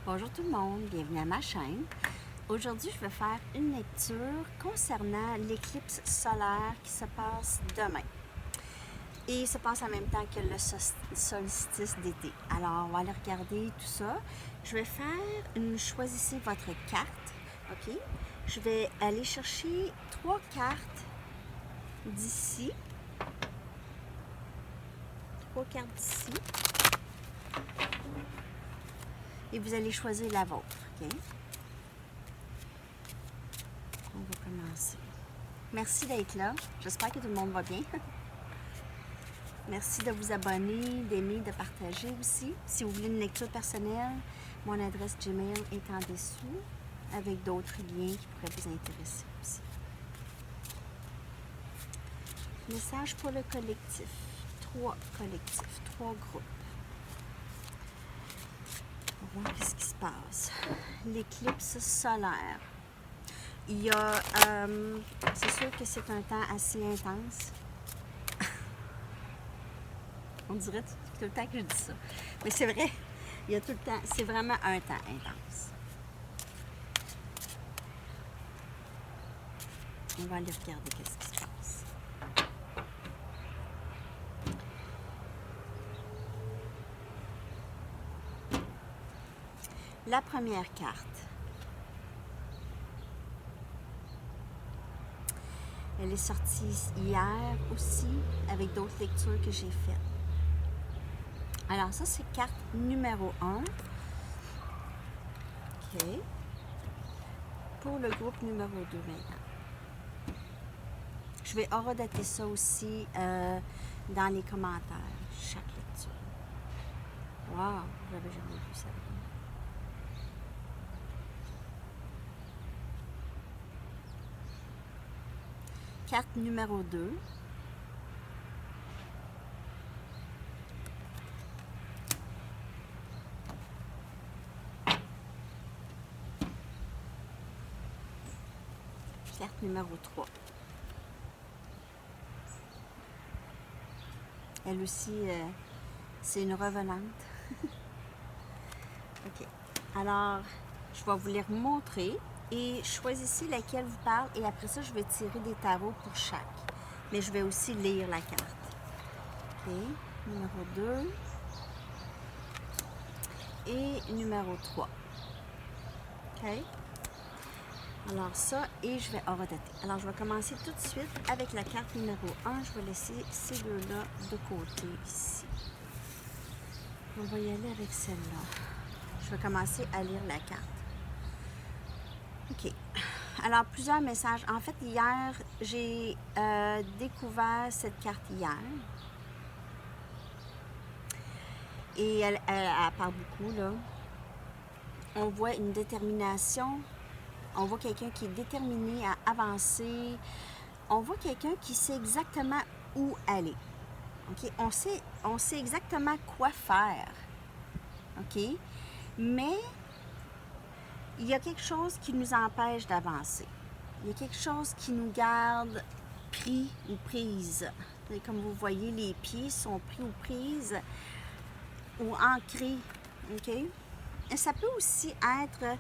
Bonjour tout le monde, bienvenue à ma chaîne. Aujourd'hui, je vais faire une lecture concernant l'éclipse solaire qui se passe demain. Et il se passe en même temps que le solstice d'été. Alors, on va aller regarder tout ça. Je vais faire choisissez votre carte, ok? Je vais aller chercher 3 cartes d'ici. 3 cartes d'ici. Et vous allez choisir la vôtre, ok? On va commencer. Merci d'être là. J'espère que tout le monde va bien. Merci de vous abonner, d'aimer, de partager aussi. Si vous voulez une lecture personnelle, mon adresse Gmail est en dessous avec d'autres liens qui pourraient vous intéresser aussi. Message pour le collectif. 3 collectifs, 3 groupes. On va voir ce qui se passe. L'éclipse solaire. Il y a, c'est sûr que c'est un temps assez intense. On dirait tout le temps que je dis ça. Mais c'est vrai, il y a tout le temps, c'est vraiment un temps intense. On va aller regarder qu'est-ce qui se passe. La première carte. Elle est sortie hier aussi avec d'autres lectures que j'ai faites. Alors ça, c'est carte numéro 1. OK. Pour le groupe numéro 2 maintenant. Je vais horodater ça aussi dans les commentaires, chaque lecture. Wow, j'avais jamais vu ça. Carte numéro 2. Carte numéro 3. Elle aussi, c'est une revenante. OK. Alors, je vais vous les remontrer et choisissez laquelle vous parle et après ça, je vais tirer des tarots pour chaque. Mais je vais aussi lire la carte. OK. Numéro 2. Et numéro 3. OK. Alors ça, et je vais horodater. Alors, je vais commencer tout de suite avec la carte numéro 1. Je vais laisser ces deux-là de côté ici. On va y aller avec celle-là. Je vais commencer à lire la carte. OK. Alors, plusieurs messages. En fait, hier, j'ai découvert cette carte hier. Et elle parle beaucoup, là. On voit une détermination. On voit quelqu'un qui est déterminé à avancer. On voit quelqu'un qui sait exactement où aller. OK? On sait exactement quoi faire. OK? Mais il y a quelque chose qui nous empêche d'avancer. Il y a quelque chose qui nous garde pris ou prises. Et comme vous voyez, les pieds sont pris ou prises ou ancrés. OK? Et ça peut aussi être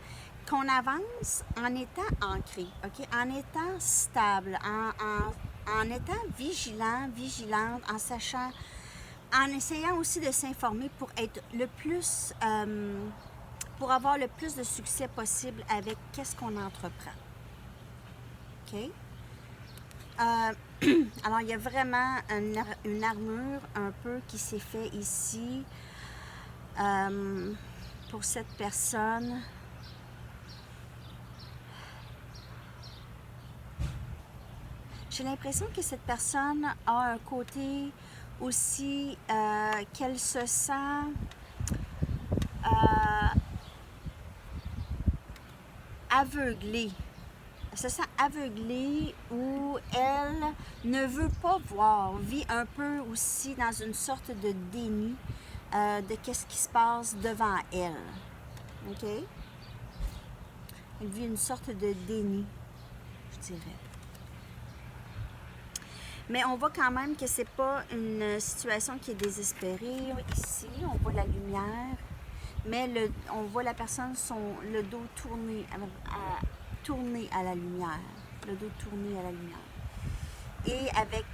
qu'on avance en étant ancré, OK? En étant stable, en étant vigilant, vigilante, en sachant, en essayant aussi de s'informer pour être le plus, pour avoir le plus de succès possible avec qu'est-ce qu'on entreprend. OK? Alors, il y a vraiment une armure un peu qui s'est fait ici pour cette personne. J'ai l'impression que cette personne a un côté aussi qu'elle se sent aveuglée. Elle se sent aveuglée ou elle ne veut pas voir, vit un peu aussi dans une sorte de déni de qu'est-ce qui se passe devant elle. OK? Elle vit une sorte de déni, je dirais. Mais on voit quand même que c'est pas une situation qui est désespérée. Ici, on voit la lumière. mais on voit la personne, le dos tourné à la lumière. Le dos tourné à la lumière. Et avec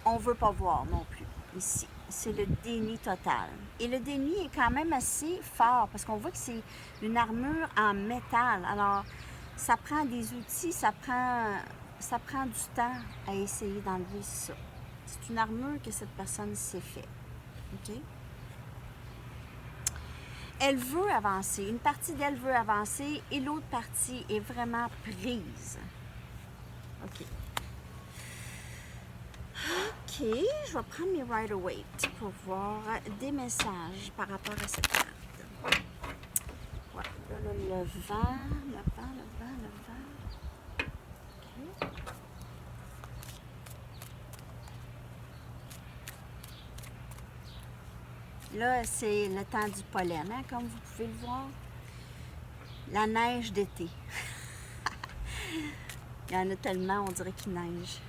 on ne veut pas voir non plus, ici. C'est le déni total. Et le déni est quand même assez fort, parce qu'on voit que c'est une armure en métal. Alors, ça prend des outils, ça prend du temps à essayer d'enlever ça. C'est une armure que cette personne s'est fait. OK? Elle veut avancer. Une partie d'elle veut avancer et l'autre partie est vraiment prise. OK. OK, je vais prendre mes Rider-Waite pour voir des messages par rapport à cette carte. Voilà, là, le vent. OK. Là, c'est le temps du pollen, hein, comme vous pouvez le voir. La neige d'été. Il y en a tellement, on dirait qu'il neige.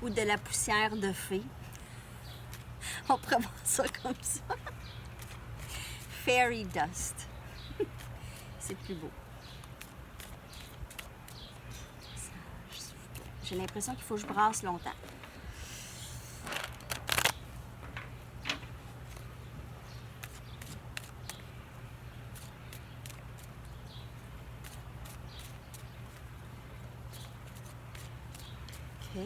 Ou de la poussière de fée. On pourrait voir ça comme ça. Fairy dust. C'est plus beau. J'ai l'impression qu'il faut que je brasse longtemps. OK.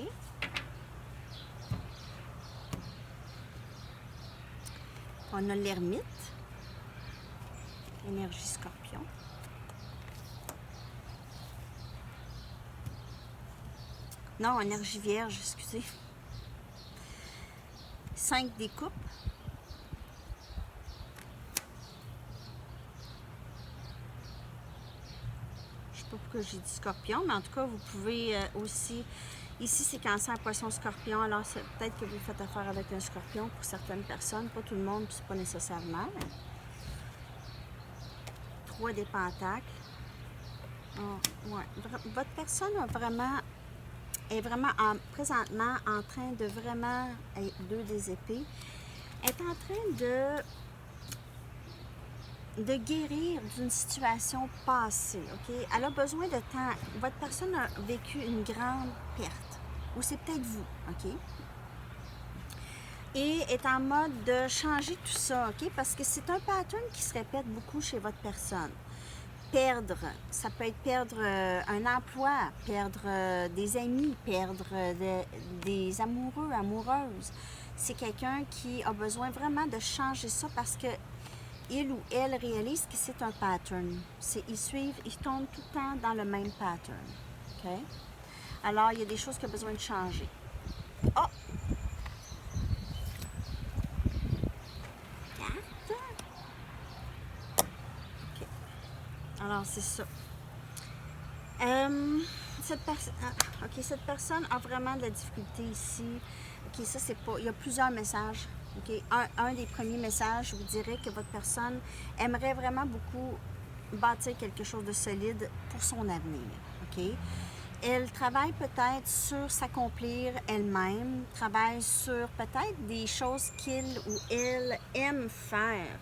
On a l'ermite. Énergie scorpion. Non, énergie vierge, excusez. 5 des coupes. Je sais pas pourquoi j'ai dit scorpion, mais en tout cas, vous pouvez aussi... Ici, c'est cancer, poisson, scorpion. Alors, c'est peut-être que vous faites affaire avec un scorpion pour certaines personnes. Pas tout le monde, puis c'est pas nécessairement. 3 des pentacles. Oh, ouais. Votre personne est vraiment présentement en train de vraiment... 2 des épées. Est en train de guérir d'une situation passée, OK? Elle a besoin de temps. Votre personne a vécu une grande perte, ou c'est peut-être vous, OK? Et est en mode de changer tout ça, OK? Parce que c'est un pattern qui se répète beaucoup chez votre personne. Perdre, ça peut être perdre un emploi, perdre des amis, perdre des amoureux, amoureuses. C'est quelqu'un qui a besoin vraiment de changer ça parce que il ou elle réalise que c'est un pattern. Ils tombent tout le temps dans le même pattern. OK? Alors, il y a des choses qui ont besoin de changer. Oh! Carte. OK. Alors, c'est ça. Cette personne a vraiment de la difficulté ici. OK, ça, c'est pas... Il y a plusieurs messages. OK? Un des premiers messages, je vous dirais que votre personne aimerait vraiment beaucoup bâtir quelque chose de solide pour son avenir. OK? Elle travaille peut-être sur s'accomplir elle-même, travaille sur peut-être des choses qu'il ou elle aime faire.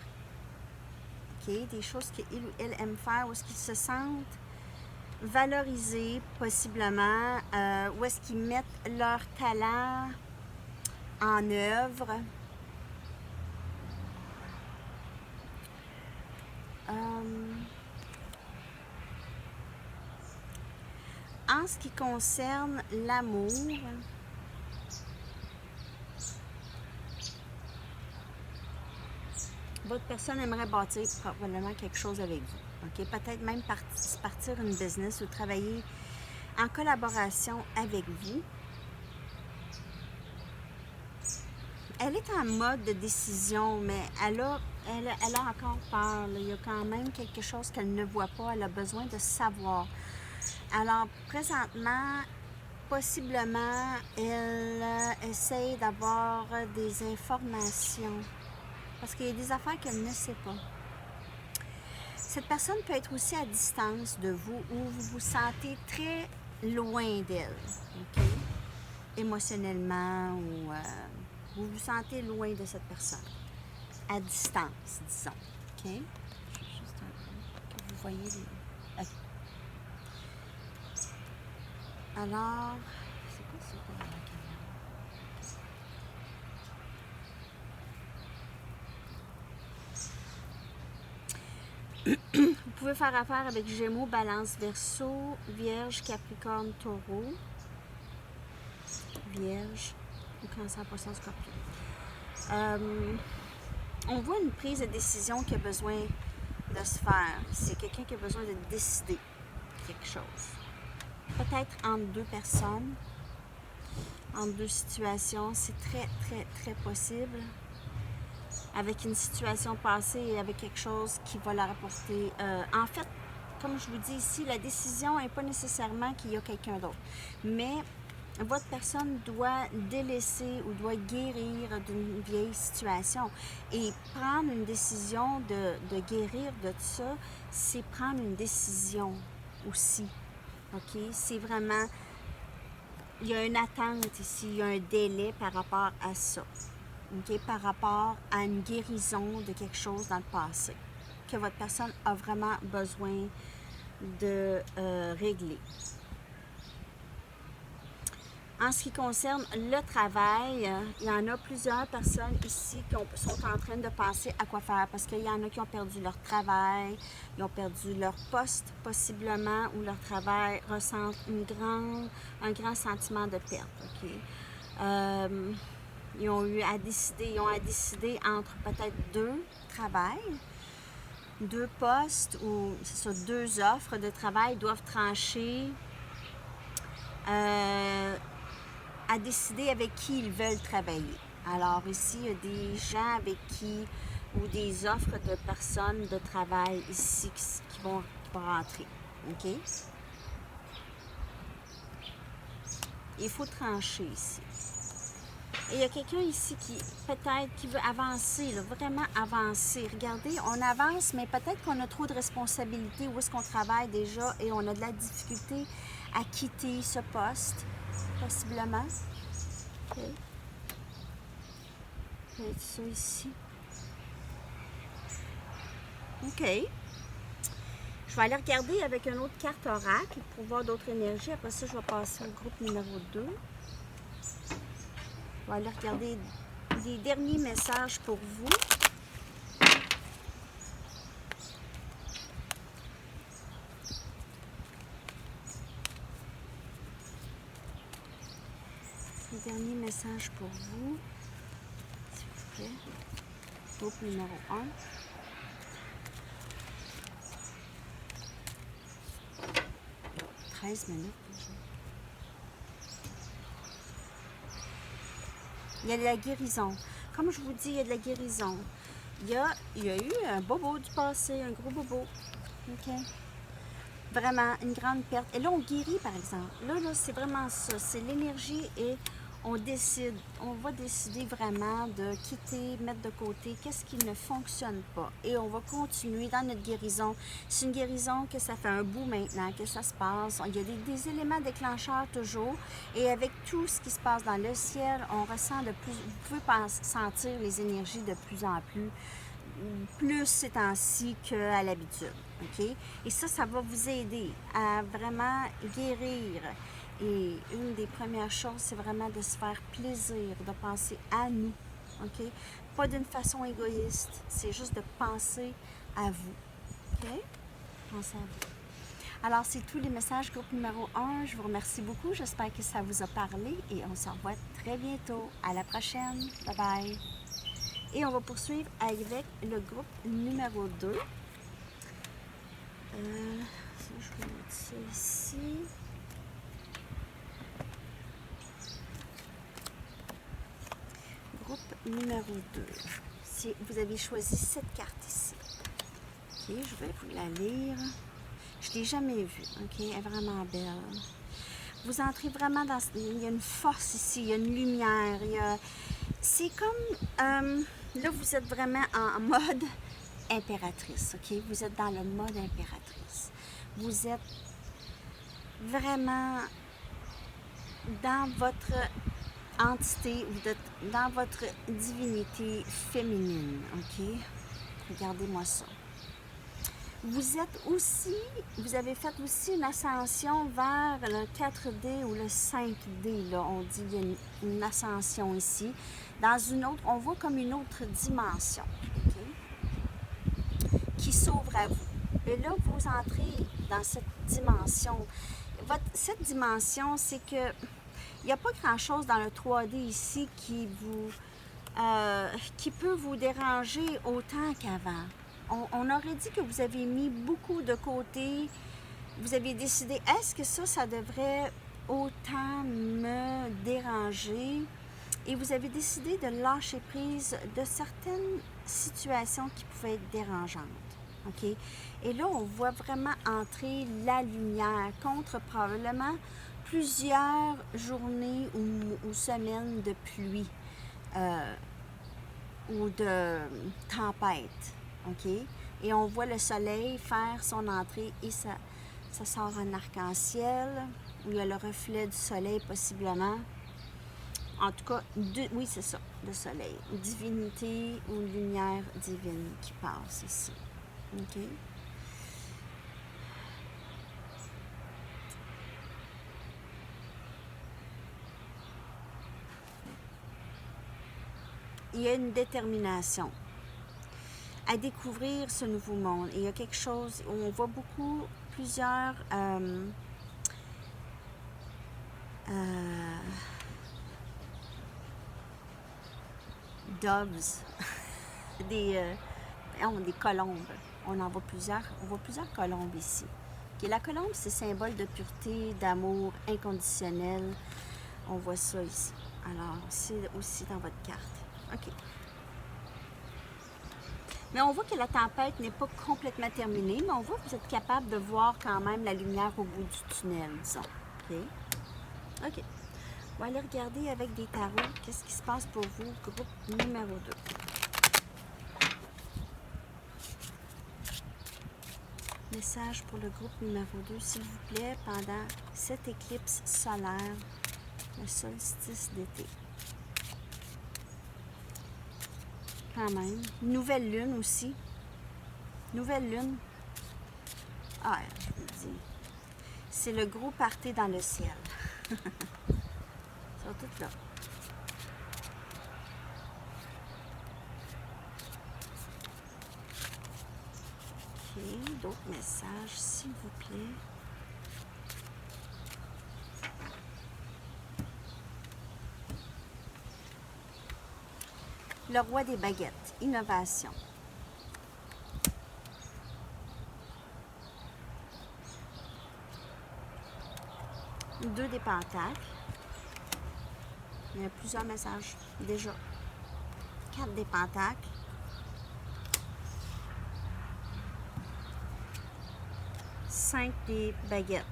OK? Des choses qu'il ou elle aime faire, où est-ce qu'ils se sentent valorisés, possiblement, où est-ce qu'ils mettent leur talent en œuvre. En ce qui concerne l'amour, votre personne aimerait bâtir probablement quelque chose avec vous. Okay? Peut-être même partir une business ou travailler en collaboration avec vous. Elle est en mode de décision, mais elle a encore peur. Là. Il y a quand même quelque chose qu'elle ne voit pas. Elle a besoin de savoir. Alors, présentement, possiblement, elle essaye d'avoir des informations. parce qu'il y a des affaires qu'elle ne sait pas. Cette personne peut être aussi à distance de vous ou vous vous sentez très loin d'elle, ok? Émotionnellement ou vous vous sentez loin de cette personne. À distance, disons, ok? Juste un peu que vous voyez les... Ok. Alors, c'est quoi ça dans la caméra? Vous pouvez faire affaire avec Gémeaux, Balance, Verseau, Vierge, Capricorne, Taureau, Vierge, ou Cancer, Poisson, Scorpion. On voit une prise de décision qui a besoin de se faire. C'est quelqu'un qui a besoin de décider quelque chose. Peut-être entre deux personnes, entre deux situations, c'est très, très, très possible. Avec une situation passée et avec quelque chose qui va la rapporter. En fait, comme je vous dis ici, la décision n'est pas nécessairement qu'il y a quelqu'un d'autre. Mais votre personne doit délaisser ou doit guérir d'une vieille situation. Et prendre une décision de guérir de ça, c'est prendre une décision aussi. OK? C'est vraiment... Il y a une attente ici, il y a un délai par rapport à ça. Okay, par rapport à une guérison de quelque chose dans le passé que votre personne a vraiment besoin de régler. En ce qui concerne le travail, il y en a plusieurs personnes ici qui sont en train de penser à quoi faire parce qu'il y en a qui ont perdu leur travail, ils ont perdu leur poste possiblement ou leur travail ressent un grand sentiment de perte. Okay? Ils ont à décider entre peut-être deux travails, deux postes ou c'est ça, deux offres de travail, doivent trancher à décider avec qui ils veulent travailler. Alors ici, il y a des gens avec qui ou des offres de personnes de travail ici qui vont rentrer. OK? Il faut trancher ici. Et il y a quelqu'un ici qui, peut-être, qui veut avancer, là, vraiment avancer. Regardez, on avance, mais peut-être qu'on a trop de responsabilités où est-ce qu'on travaille déjà et on a de la difficulté à quitter ce poste, possiblement. OK. C'est ça ici. OK. Je vais aller regarder avec une autre carte oracle pour voir d'autres énergies. Après ça, je vais passer au groupe numéro 2. On va aller regarder les derniers messages pour vous. Les derniers messages pour vous. S'il vous plaît. Groupe numéro 1. « 13 minutes déjà. Il y a de la guérison. Comme je vous dis, il y a de la guérison. Il y a eu un bobo du passé, un gros bobo. OK? Vraiment, une grande perte. Et là, on guérit, par exemple. Là c'est vraiment ça. C'est l'énergie et on décide. On va décider vraiment de quitter, mettre de côté qu'est-ce qui ne fonctionne pas. Et on va continuer dans notre guérison. C'est une guérison que ça fait un bout maintenant, que ça se passe. Il y a des éléments déclencheurs toujours. Et avec tout ce qui se passe dans le ciel, on ressent de plus... Vous pouvez sentir les énergies de plus en plus ces temps-ci qu'à l'habitude. OK? Et ça va vous aider à vraiment guérir. Et une des premières choses, c'est vraiment de se faire plaisir, de penser à nous. OK? Pas d'une façon égoïste, c'est juste de penser à vous. OK? Pensez à vous. Alors, c'est tous les messages groupe numéro 1. Je vous remercie beaucoup. J'espère que ça vous a parlé et on se revoit très bientôt. À la prochaine. Bye bye. Et on va poursuivre avec le groupe numéro 2. Je vais mettre ça ici. Groupe numéro 2. Vous avez choisi cette carte ici. OK, je vais vous la lire. Je ne l'ai jamais vue. OK, elle est vraiment belle. Vous entrez vraiment dans... Il y a une force ici, il y a une lumière. C'est comme... là, vous êtes vraiment en mode impératrice, OK? Vous êtes dans le mode impératrice. Vous êtes vraiment dans votre entité, vous êtes dans votre divinité féminine, OK? Regardez-moi ça. Vous êtes aussi, vous avez fait aussi une ascension vers le 4D ou le 5D, là, on dit qu'il y a une ascension ici, dans une autre, on voit comme une autre dimension, OK? Qui s'ouvre à vous. Et là, vous entrez dans cette dimension. Cette dimension, c'est que il n'y a pas grand-chose dans le 3D ici qui peut vous déranger autant qu'avant. On aurait dit que vous avez mis beaucoup de côté. Vous avez décidé, est-ce que ça devrait autant me déranger? Et vous avez décidé de lâcher prise de certaines situations qui pouvaient être dérangeantes. OK? Et là, on voit vraiment entrer la lumière contre probablement plusieurs journées ou semaines de pluie ou de tempête. OK? Et on voit le soleil faire son entrée et ça sort en arc-en-ciel, où il y a le reflet du soleil possiblement. En tout cas, oui, c'est ça, le soleil. Une divinité ou une lumière divine qui passe ici. OK? Il y a une détermination à découvrir ce nouveau monde. Et il y a quelque chose où on voit plusieurs doves, des colombes. On voit plusieurs colombes ici. Et la colombe, c'est symbole de pureté, d'amour inconditionnel. On voit ça ici. Alors, c'est aussi dans votre carte. OK. Mais on voit que la tempête n'est pas complètement terminée, mais on voit que vous êtes capable de voir quand même la lumière au bout du tunnel, disons. OK? OK. On va aller regarder avec des tarots qu'est-ce qui se passe pour vous, groupe numéro 2. Message pour le groupe numéro 2, s'il vous plaît, pendant cette éclipse solaire, le solstice d'été. Quand même. Nouvelle lune aussi. Nouvelle lune. Ah, je vous le dis. C'est le gros party dans le ciel. Ils sont toutes là. OK. D'autres messages, s'il vous plaît. Le roi des baguettes. Innovation. Deux des pentacles. Il y a plusieurs messages déjà. 4 des pentacles. 5 des baguettes.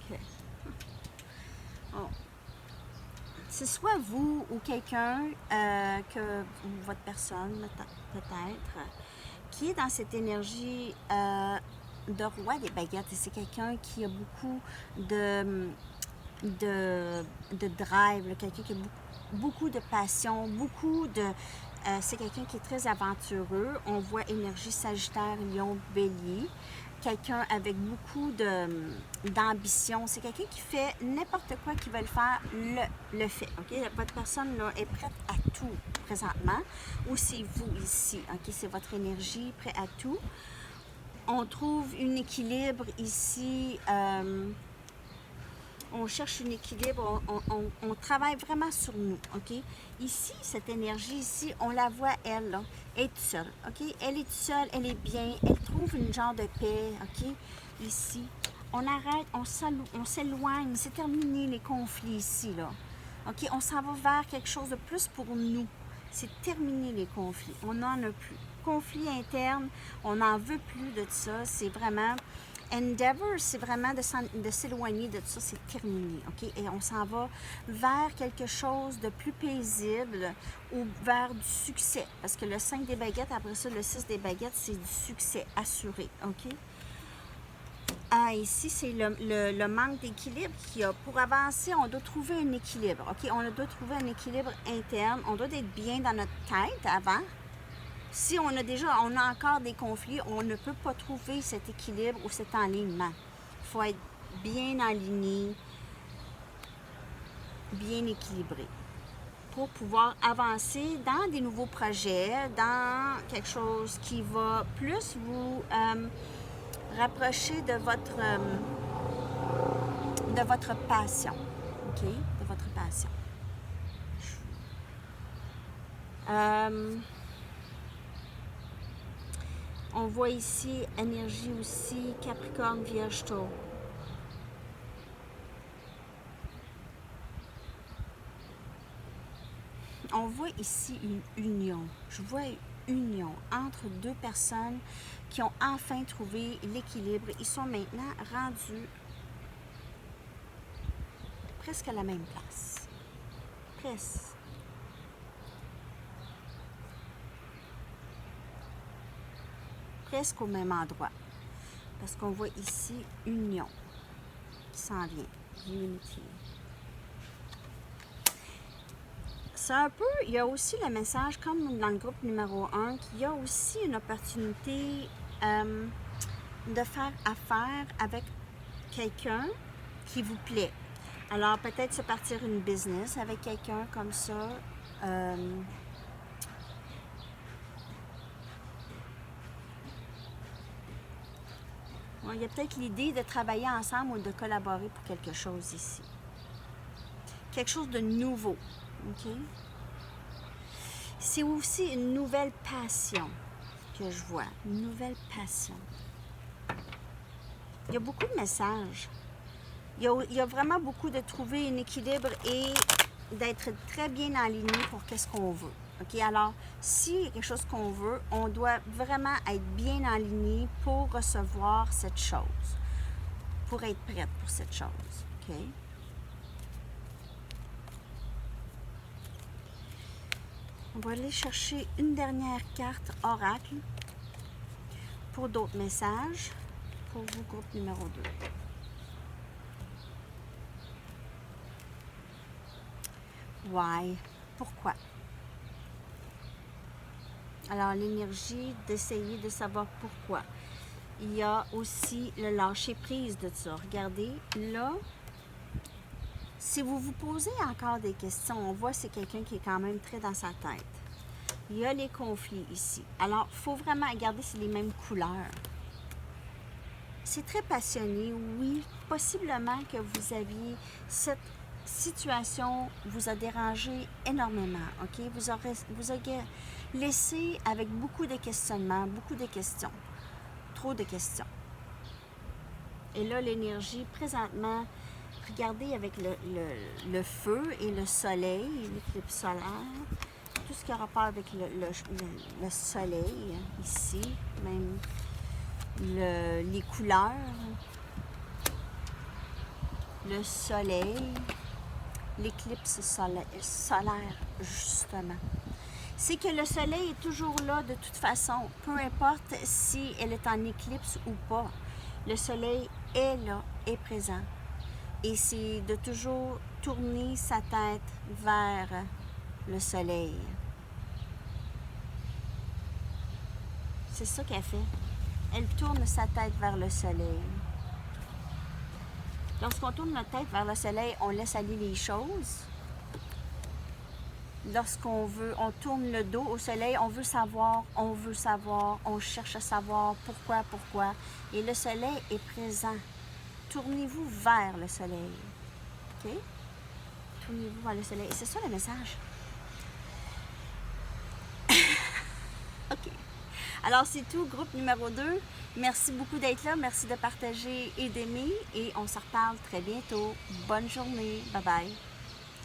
OK. Oh. C'est soit vous ou quelqu'un, ou votre personne peut-être, qui est dans cette énergie de roi des baguettes. Et c'est quelqu'un qui a beaucoup de drive, quelqu'un qui a beaucoup de passion, c'est quelqu'un qui est très aventureux. On voit énergie Sagittaire, Lion, Bélier. Quelqu'un avec beaucoup d'ambition. C'est quelqu'un qui fait n'importe quoi qu'il veut le faire, le fait. OK? Votre personne là, est prête à tout présentement. Ou c'est vous ici. OK? C'est votre énergie, prête à tout. On trouve un équilibre ici. On cherche un équilibre, on travaille vraiment sur nous, OK? Ici, cette énergie ici, on la voit, elle, là, elle est toute seule, OK? Elle est toute seule, elle est bien, elle trouve une genre de paix, OK? Ici, on arrête, on s'éloigne, c'est terminé les conflits ici, là, OK? On s'en va vers quelque chose de plus pour nous. C'est terminé les conflits, on n'en a plus. Conflit interne, on n'en veut plus de ça, c'est vraiment... Endeavor, c'est vraiment de s'éloigner de ça, c'est terminé, OK? Et on s'en va vers quelque chose de plus paisible ou vers du succès. Parce que le 5 des baguettes, après ça, le 6 des baguettes, c'est du succès assuré, OK? Ah, ici, c'est le manque d'équilibre qu'il y a. Pour avancer, on doit trouver un équilibre, OK? On doit trouver un équilibre interne. On doit être bien dans notre tête avant. Si on a encore des conflits, on ne peut pas trouver cet équilibre ou cet alignement. Il faut être bien aligné, bien équilibré pour pouvoir avancer dans des nouveaux projets, dans quelque chose qui va plus vous rapprocher de votre passion. OK? De votre passion. On voit ici énergie aussi, Capricorne, Vierge, Taureau. On voit ici une union. Je vois une union entre deux personnes qui ont enfin trouvé l'équilibre. Ils sont maintenant rendus presque à la même place. Presque. Presque au même endroit. Parce qu'on voit ici union qui s'en vient. Unity. C'est un peu, il y a aussi le message, comme dans le groupe numéro 1, qu'il y a aussi une opportunité de faire affaire avec quelqu'un qui vous plaît. Alors, peut-être se partir une business avec quelqu'un comme ça. Il y a peut-être l'idée de travailler ensemble ou de collaborer pour quelque chose ici. Quelque chose de nouveau. OK? C'est aussi une nouvelle passion que je vois. Une nouvelle passion. Il y a beaucoup de messages. Il y a vraiment beaucoup de trouver un équilibre et d'être très bien aligné pour qu'est-ce qu'on veut. OK? Alors, s'il y a quelque chose qu'on veut, on doit vraiment être bien aligné pour recevoir cette chose. Pour être prête pour cette chose. OK? On va aller chercher une dernière carte oracle pour d'autres messages pour vous, groupe numéro 2. Why? Pourquoi? Alors, l'énergie d'essayer de savoir pourquoi. Il y a aussi le lâcher-prise de ça. Regardez, là, si vous vous posez encore des questions, on voit que c'est quelqu'un qui est quand même très dans sa tête. Il y a les conflits ici. Alors, il faut vraiment regarder si c'est les mêmes couleurs. C'est très passionné, oui. Possiblement que vous aviez cette situation vous a dérangé énormément, OK? Vous avez laissé avec beaucoup de questionnements, beaucoup de questions. Trop de questions. Et là, l'énergie, présentement, regardez avec le feu et le soleil, l'éclipse solaire, tout ce qui a rapport avec le soleil, ici, même les couleurs, le soleil, l'éclipse solaire, justement. C'est que le soleil est toujours là de toute façon, peu importe si elle est en éclipse ou pas. Le soleil est là, est présent. Et c'est de toujours tourner sa tête vers le soleil. C'est ça qu'elle fait. Elle tourne sa tête vers le soleil. Lorsqu'on tourne notre tête vers le soleil, on laisse aller les choses. Lorsqu'on tourne le dos au soleil, on veut savoir, on cherche à savoir pourquoi. Et le soleil est présent. Tournez-vous vers le soleil. OK? Tournez-vous vers le soleil. Et c'est ça le message. OK. Alors, c'est tout, groupe numéro 2. Merci beaucoup d'être là. Merci de partager et d'aimer. Et on se reparle très bientôt. Bonne journée. Bye bye.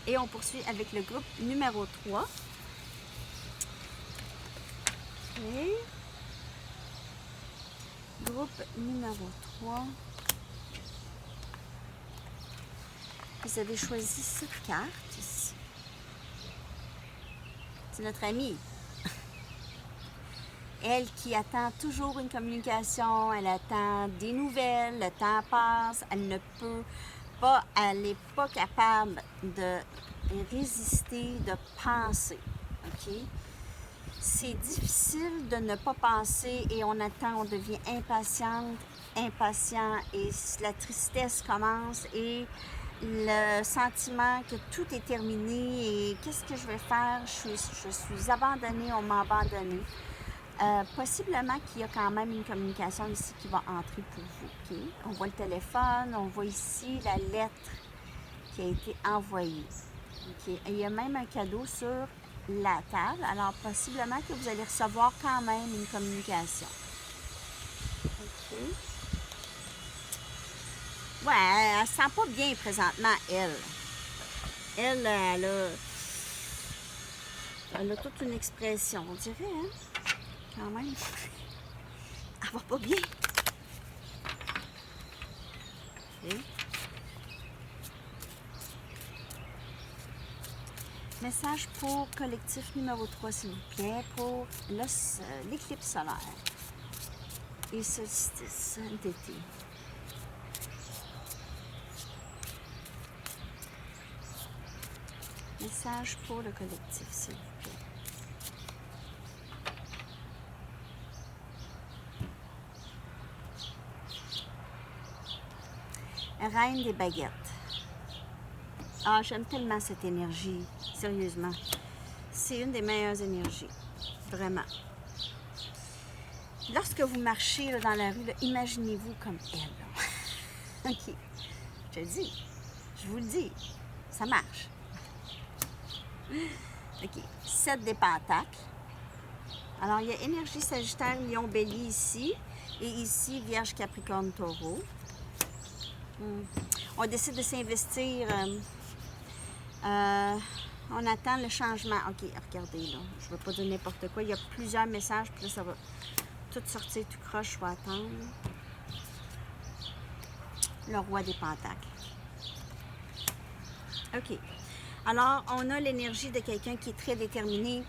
Et on poursuit avec le groupe numéro 3. Et groupe numéro 3. Vous avez choisi cette carte ici. C'est notre amie. Elle qui attend toujours une communication, elle attend des nouvelles, le temps passe, elle n'est pas capable de résister, de penser. OK? C'est difficile de ne pas penser et on attend, on devient impatient et la tristesse commence et le sentiment que tout est terminé et qu'est-ce que je vais faire? Je suis abandonnée, on m'a abandonnée. Possiblement qu'il y a quand même une communication ici qui va entrer pour vous. Okay? On voit le téléphone, on voit ici la lettre qui a été envoyée. Okay? Et il y a même un cadeau sur la table, alors possiblement que vous allez recevoir quand même une communication. Okay? Ouais, elle se sent pas bien présentement, elle. Elle a toute une expression, on dirait, hein? Quand même. Elle va pas bien. Okay. Message pour collectif numéro 3, s'il vous plaît, pour l'éclipse solaire et solstice d'été. Message pour le collectif, s'il vous plaît. Reine des baguettes. Ah, j'aime tellement cette énergie, sérieusement. C'est une des meilleures énergies, vraiment. Lorsque vous marchez là, dans la rue, imaginez-vous comme elle. OK, je le dis, je vous le dis, ça marche. OK, 7 des pentacles. Alors, il y a énergie Sagittaire, Lion, Bélier ici, et ici, Vierge, Capricorne, Taureau. On décide de s'investir. On attend le changement. OK, regardez là. Je ne vais pas dire n'importe quoi. Il y a plusieurs messages. Puis là, ça va tout sortir, tout croche. Je vais attendre. Le roi des pentacles. OK. Alors, on a l'énergie de quelqu'un qui est très déterminé.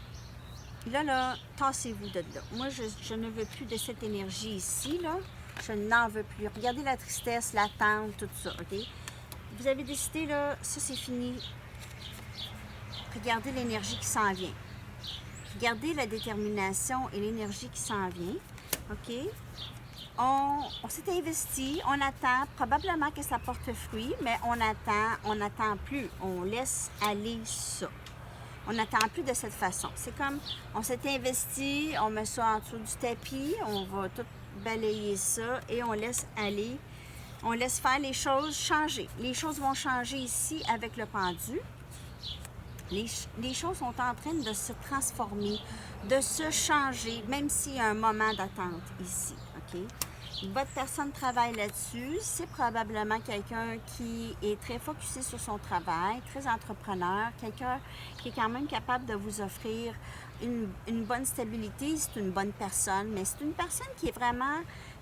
Là, tassez-vous de là. Moi, je ne veux plus de cette énergie ici, là. Je n'en veux plus. Regardez la tristesse, l'attente, tout ça, OK? Vous avez décidé, là, ça, c'est fini. Regardez l'énergie qui s'en vient. Regardez la détermination et l'énergie qui s'en vient, OK? On s'est investi, on attend, probablement que ça porte fruit, mais on n'attend plus. On laisse aller ça. On n'attend plus de cette façon. C'est comme, on s'est investi, on met ça en dessous du tapis, on va tout balayer ça et on laisse aller. On laisse faire les choses changer. Les choses vont changer ici avec le pendu. Les choses sont en train de se transformer, de se changer, même s'il y a un moment d'attente ici, OK? Votre personne travaille là-dessus. C'est probablement quelqu'un qui est très focusé sur son travail, très entrepreneur, quelqu'un qui est quand même capable de vous offrir une bonne stabilité. C'est une bonne personne, mais c'est une personne qui est vraiment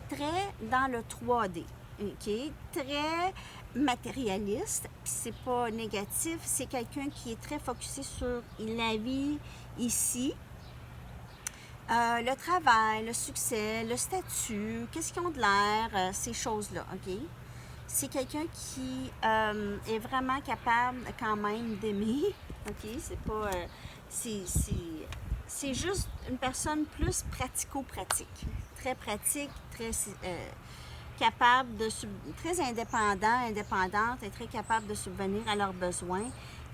très dans le 3D, OK? Très matérialiste, puis c'est pas négatif, c'est quelqu'un qui est très focusé sur la vie ici. Le travail, le succès, le statut, qu'est-ce qu'ils ont de l'air, ces choses-là, OK? C'est quelqu'un qui est vraiment capable quand même d'aimer, OK? C'est pas... c'est juste une personne plus pratico-pratique. Très pratique, très capable de... très indépendante et très capable de subvenir à leurs besoins.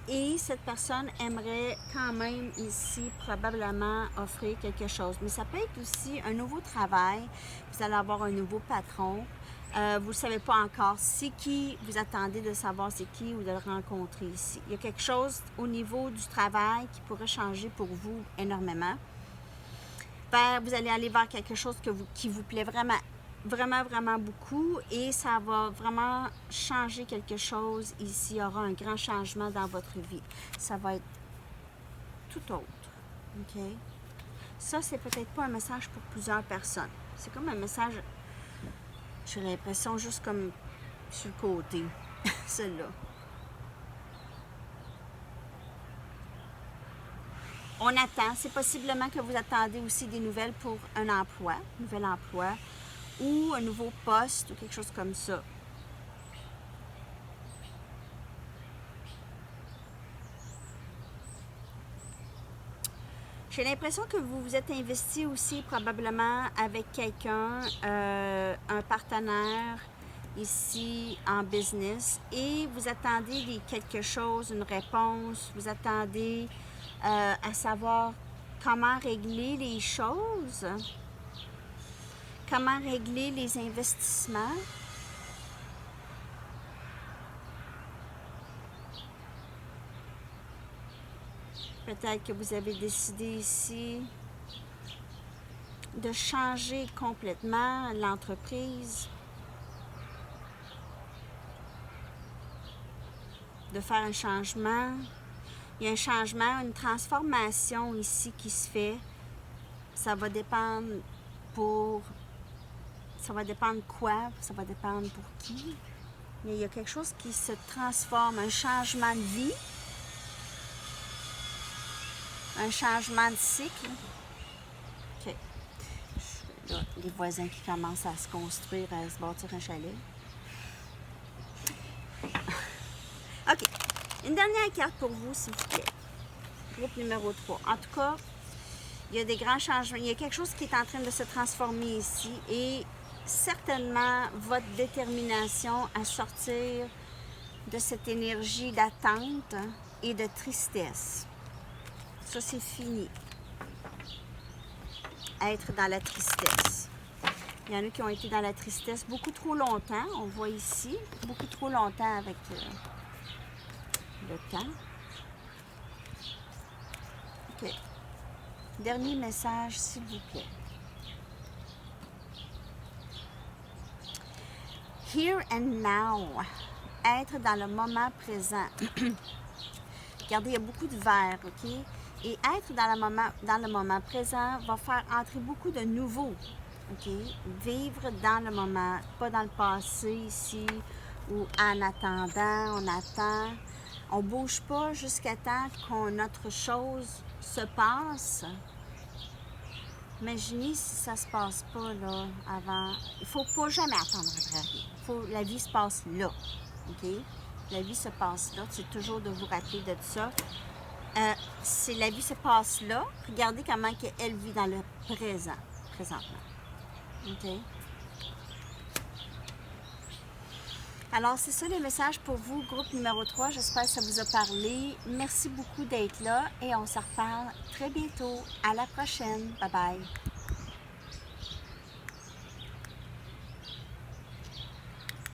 Et cette personne aimerait quand même ici probablement offrir quelque chose. Mais ça peut être aussi un nouveau travail. Vous allez avoir un nouveau patron. Vous ne savez pas encore c'est qui. Vous attendez de savoir c'est qui ou de le rencontrer ici. Il y a quelque chose au niveau du travail qui pourrait changer pour vous énormément. Vous allez aller vers quelque chose qui vous plaît vraiment beaucoup et ça va vraiment changer quelque chose ici. Il y aura un grand changement dans votre vie. Ça va être tout autre. OK? Ça, c'est peut-être pas un message pour plusieurs personnes. C'est comme un message J'ai l'impression juste comme sur le côté, celle-là. On attend. C'est possiblement que vous attendez aussi des nouvelles pour un emploi, nouvel emploi, ou un nouveau poste, ou quelque chose comme ça. J'ai l'impression que vous vous êtes investi aussi probablement avec quelqu'un, un partenaire ici en business, et vous attendez quelque chose, une réponse, vous attendez à savoir comment régler les choses, comment régler les investissements. Peut-être que vous avez décidé ici de changer complètement l'entreprise, de faire un changement. Il y a un changement, une transformation ici qui se fait. Ça va dépendre ça va dépendre quoi, ça va dépendre pour qui. Mais il y a quelque chose qui se transforme, un changement de vie. Un changement de cycle. OK. Là, les voisins qui commencent à se construire, à se bâtir un chalet. OK. Une dernière carte pour vous, s'il vous plaît. Groupe numéro 3. En tout cas, il y a des grands changements. Il y a quelque chose qui est en train de se transformer ici. Et certainement, votre détermination à sortir de cette énergie d'attente et de tristesse. Ça, c'est fini. Être dans la tristesse. Il y en a qui ont été dans la tristesse beaucoup trop longtemps. On voit ici, beaucoup trop longtemps avec le temps. OK. Dernier message, s'il vous plaît. Here and now. Être dans le moment présent. Regardez, il y a beaucoup de verre, OK? Et être dans le moment présent va faire entrer beaucoup de nouveaux, OK? Vivre dans le moment, pas dans le passé ici, ou en attendant, on attend. On ne bouge pas jusqu'à temps qu'une autre chose se passe. Imaginez si ça ne se passe pas là, avant. Il ne faut pas jamais attendre après rien. La vie se passe là, OK? La vie se passe là. C'est toujours de vous rappeler de ça. Si la vie se passe là, regardez comment elle vit dans le présent, présentement. OK? Alors, c'est ça le message pour vous, groupe numéro 3. J'espère que ça vous a parlé. Merci beaucoup d'être là et on se reparle très bientôt. À la prochaine. Bye bye.